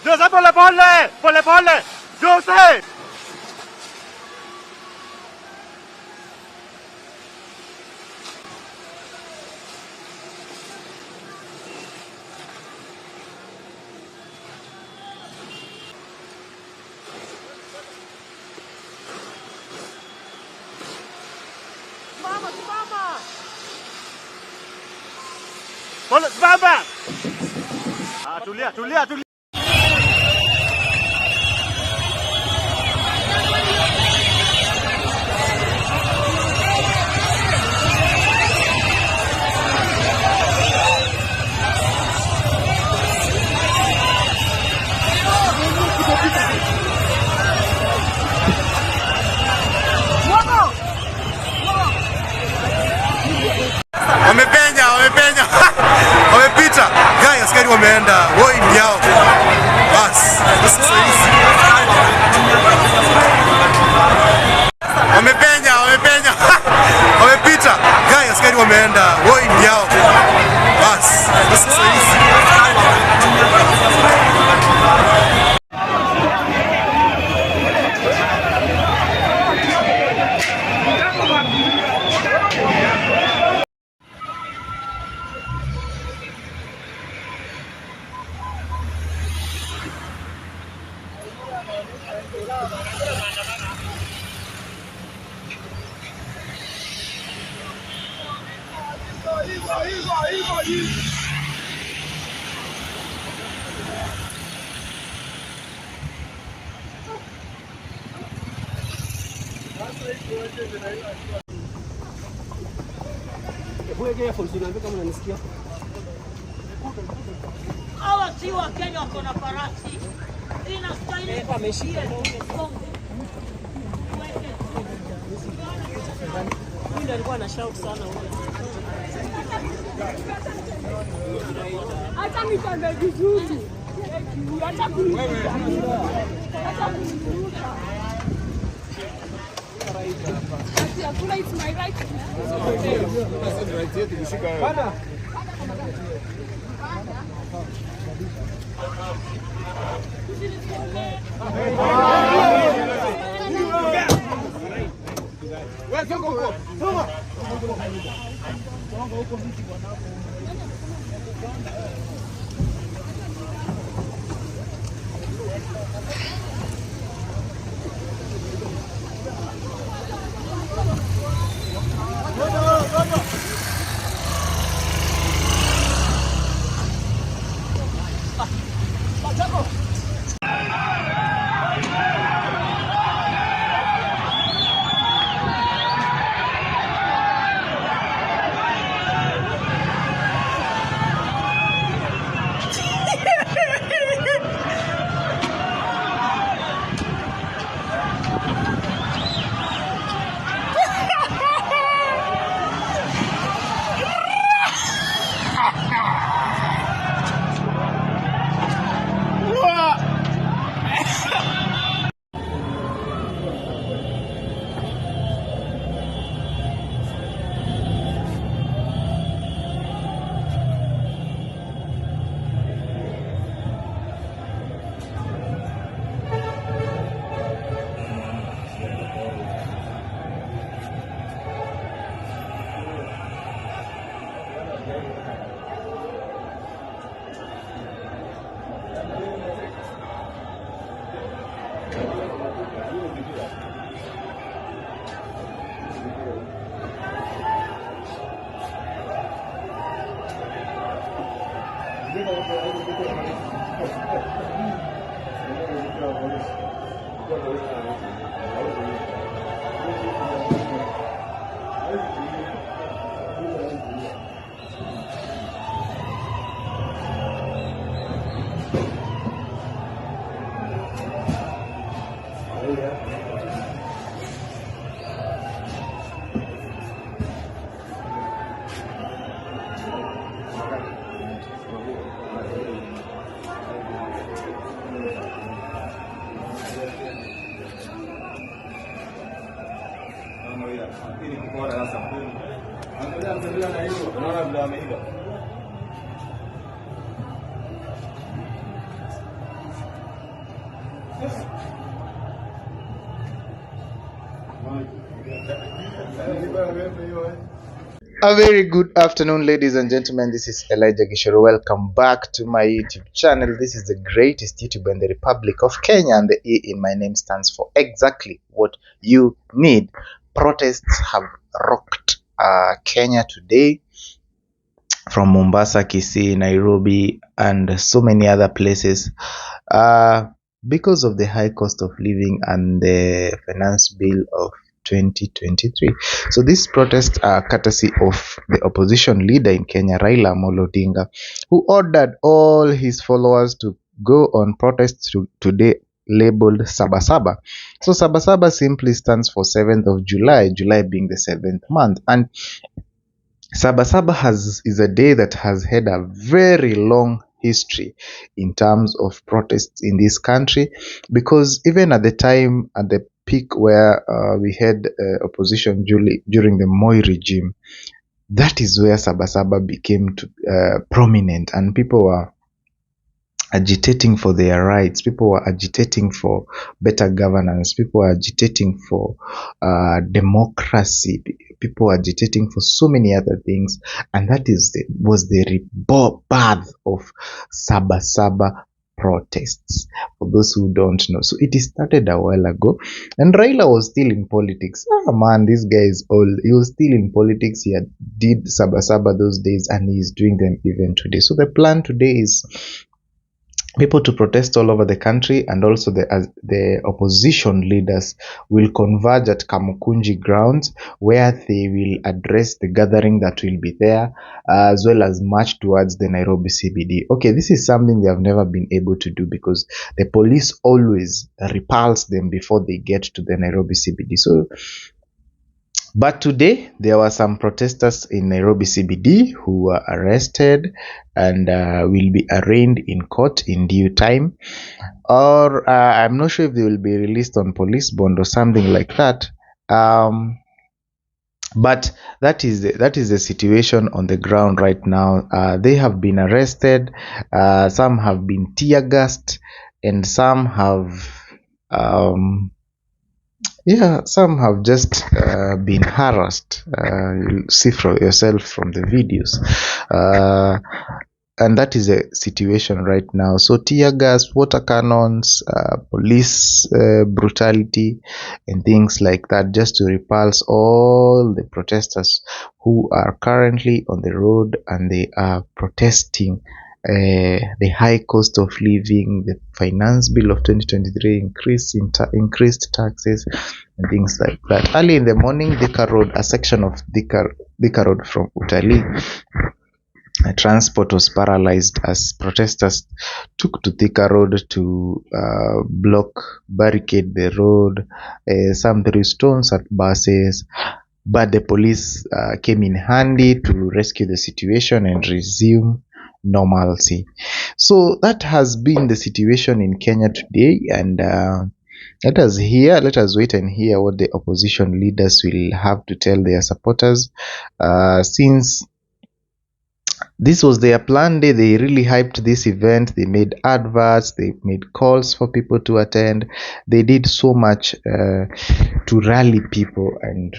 Jose, pole. Jose. Simama. Tulia. Wamepenya. Wamepita. Gaya askari wameenda. Woi ni yao. Bas. Wamepenya. Wamepita. Gaya askari wameenda. Woi ni yao. Bas. Hawa si wa Kenya wako na farasi. Inastahili wameshia ndio alikuwa na shout sana huyo. Hata mitanda vizuri. Hata kuniruka. Hakuna it's my right. Bana. A very good afternoon, ladies and gentlemen. This is Elijah Gishoro. Welcome back to my YouTube channel. This is the greatest YouTube in the Republic of Kenya, and the E in my name stands for exactly what you need. Protests have rocked Kenya today, from Mombasa, Kisii, Nairobi, and so many other places, because of the high cost of living and the finance bill of 2023. So these protests are courtesy of the opposition leader in Kenya, Raila Odinga, who ordered all his followers to go on protests today, labeled Sabasaba. So Sabasaba simply stands for 7th of July, July being the 7th month. And Sabasaba is a day that has had a very long history in terms of protests in this country, because even at the time, at the peak where we had opposition during the Moi regime, that is where Sabasaba became prominent, and people were agitating for their rights. People were agitating for better governance. People were agitating for democracy. People were agitating for so many other things, and that was the rebirth of Sabasaba protests, for those who don't know. So it started a while ago, and Raila was still in politics. Man, this guy is old. He was still in politics. He did Sabasaba those days, and he is doing them even today. So the plan today is people to protest all over the country, and also the opposition leaders will converge at Kamukunji grounds, where they will address the gathering that will be there, as well as march towards the Nairobi CBD. Okay, this is something they have never been able to do, because the police always repulse them before they get to the Nairobi CBD. But today, there were some protesters in Nairobi CBD who were arrested and will be arraigned in court in due time. Or I'm not sure if they will be released on police bond or something like that. But that is the situation on the ground right now. They have been arrested. Some have been tear gassed, and some have some have just been harassed. You see for yourself from the videos. And that is the situation right now. So tear gas, water cannons, police brutality, and things like that, just to repulse all the protesters who are currently on the road, and they are protesting the high cost of living, the finance bill of 2023, increased taxes, and things like that. Early in the morning, Thika Road, a section of Thika Road from Utalii, transport was paralyzed as protesters took to Thika Road to barricade the road. Some threw stones at buses, but the police came in handy to rescue the situation and resume normalcy. So that has been the situation in Kenya today, and let us wait and hear what the opposition leaders will have to tell their supporters, since this was their plan day. They really hyped this event. They made adverts, they made calls for people to attend. They did so much to rally people, and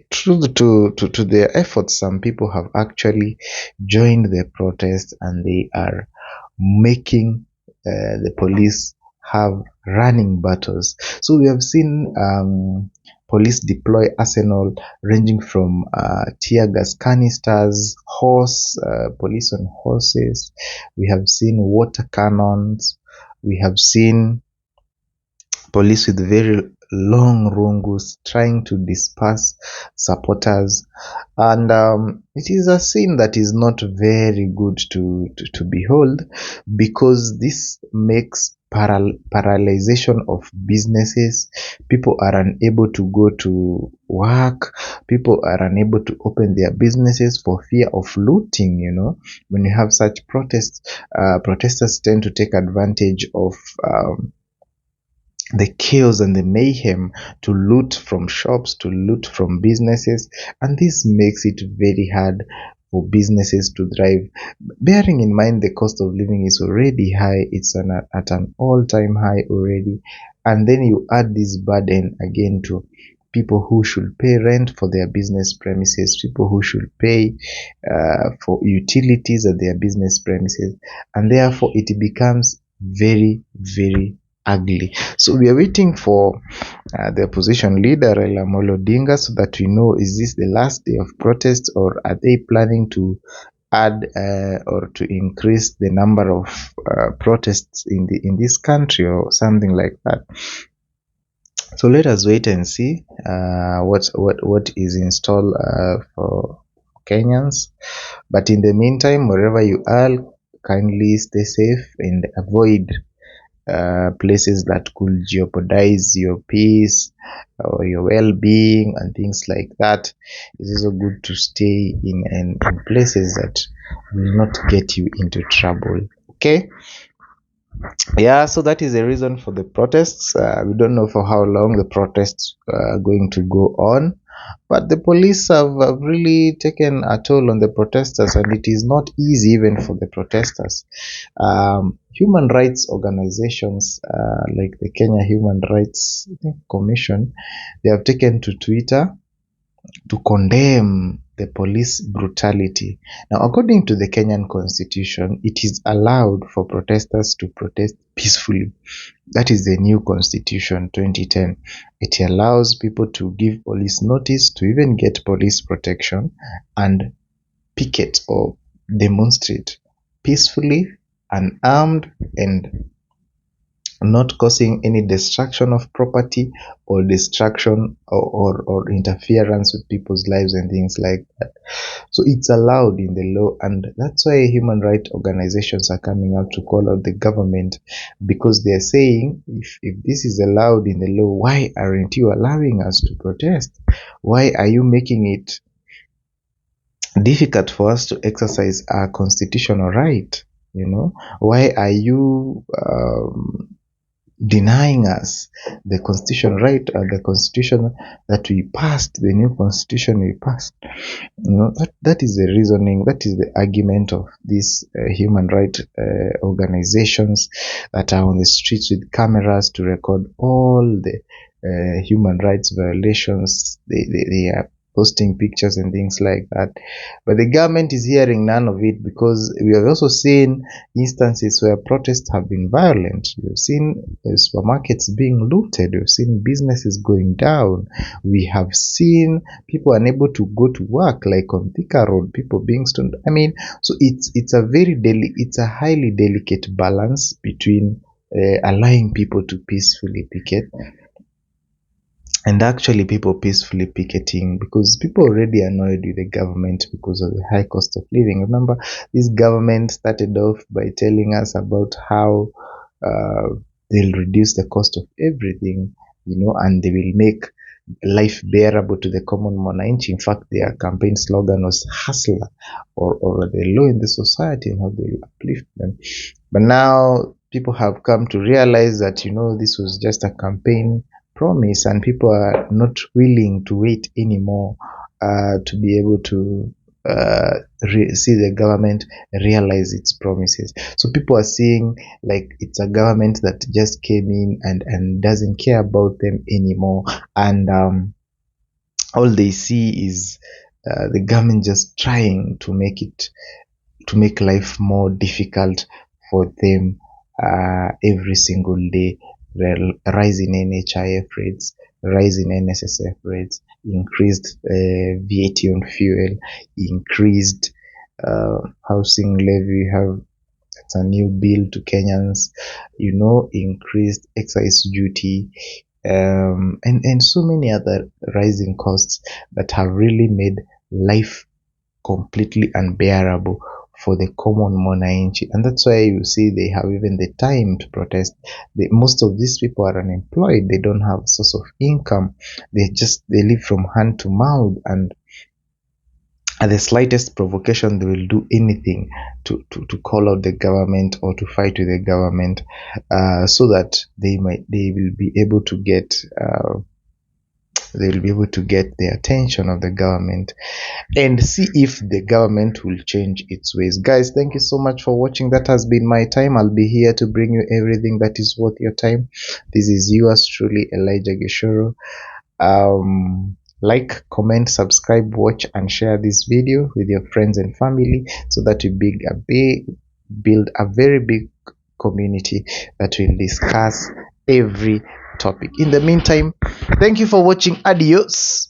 true to their efforts, some people have actually joined the protest, and they are making the police have running battles. So we have seen police deploy arsenal ranging from tear gas canisters, police on horses. We have seen water cannons. We have seen police with very long rungus trying to disperse supporters, and it is a scene that is not very good to behold, because this makes paralyzation of businesses. People are unable to go to work. People are unable to open their businesses for fear of looting. When you have such protests, protesters tend to take advantage of the chaos and the mayhem to loot from shops, to loot from businesses, and this makes it very hard for businesses to thrive. Bearing in mind the cost of living is already high, it's at an all-time high already, and then you add this burden again to people who should pay rent for their business premises, people who should pay for utilities at their business premises, and therefore it becomes very, very ugly. So we are waiting for the opposition leader Raila Odinga so that we know, is this the last day of protest, or are they planning to add or to increase the number of protests in this country or something like that. So let us wait and see what is in store for Kenyans. But in the meantime, wherever you are, kindly stay safe and avoid places that could jeopardize your peace or your well-being and things like that. It's also good to stay in places that will not get you into trouble. Okay. Yeah, so that is the reason for the protests. We don't know for how long the protests are going to go on, but the police have really taken a toll on the protesters, and it is not easy even for the protesters. Human rights organizations like the Kenya Human Rights Commission, they have taken to Twitter to condemn the police brutality. Now, according to the Kenyan constitution, it is allowed for protesters to protest peacefully. That is the new constitution 2010. It allows people to give police notice, to even get police protection, and picket or demonstrate peacefully, unarmed, and not causing any destruction of property or destruction or interference with people's lives and things like that. So it's allowed in the law, and that's why human rights organizations are coming out to call out the government, because they're saying, if this is allowed in the law, why aren't you allowing us to protest? Why are you making it difficult for us to exercise our constitutional right? Why are you denying us the constitutional right, the constitution that we passed, the new constitution we passed? That is the reasoning, that is the argument of these human rights organizations that are on the streets with cameras to record all the human rights violations. They are posting pictures and things like that, but the government is hearing none of it, because we have also seen instances where protests have been violent. We've seen supermarkets being looted, we've seen businesses going down, we have seen people unable to go to work, like on Thika Road, people being stoned. So it's a highly delicate balance between allowing people to peacefully picket and actually people peacefully picketing, because people already annoyed with the government because of the high cost of living. Remember, this government started off by telling us about how they'll reduce the cost of everything, and they will make life bearable to the common mwananchi. In fact, their campaign slogan was hustler, or the low in the society, and how they uplift them. But now people have come to realize that this was just a campaign promise, and people are not willing to wait anymore to be able to see the government realize its promises. So people are seeing like it's a government that just came in and doesn't care about them anymore, and all they see is the government just trying to make life more difficult for them every single day. Rise in NHIF rates, rise in NSSF rates, increased VAT on fuel, increased housing levy. It's a new bill to Kenyans, increased excise duty, and so many other rising costs that have really made life completely unbearable for the common mwananchi. And that's why you see they have even the time to protest. Most of these people are unemployed, they don't have a source of income, they live from hand to mouth, and at the slightest provocation they will do anything to call out the government or to fight with the government, so that they will be able to get they'll be able to get the attention of the government and see if the government will change its ways. Guys, thank you so much for watching. That has been my time. I'll be here to bring you everything that is worth your time. This is yours truly, Elijah Gishoro. Like, comment, subscribe, watch and share this video with your friends and family so that we build a very big community that will discuss every topic. In the meantime, thank you for watching. Adios.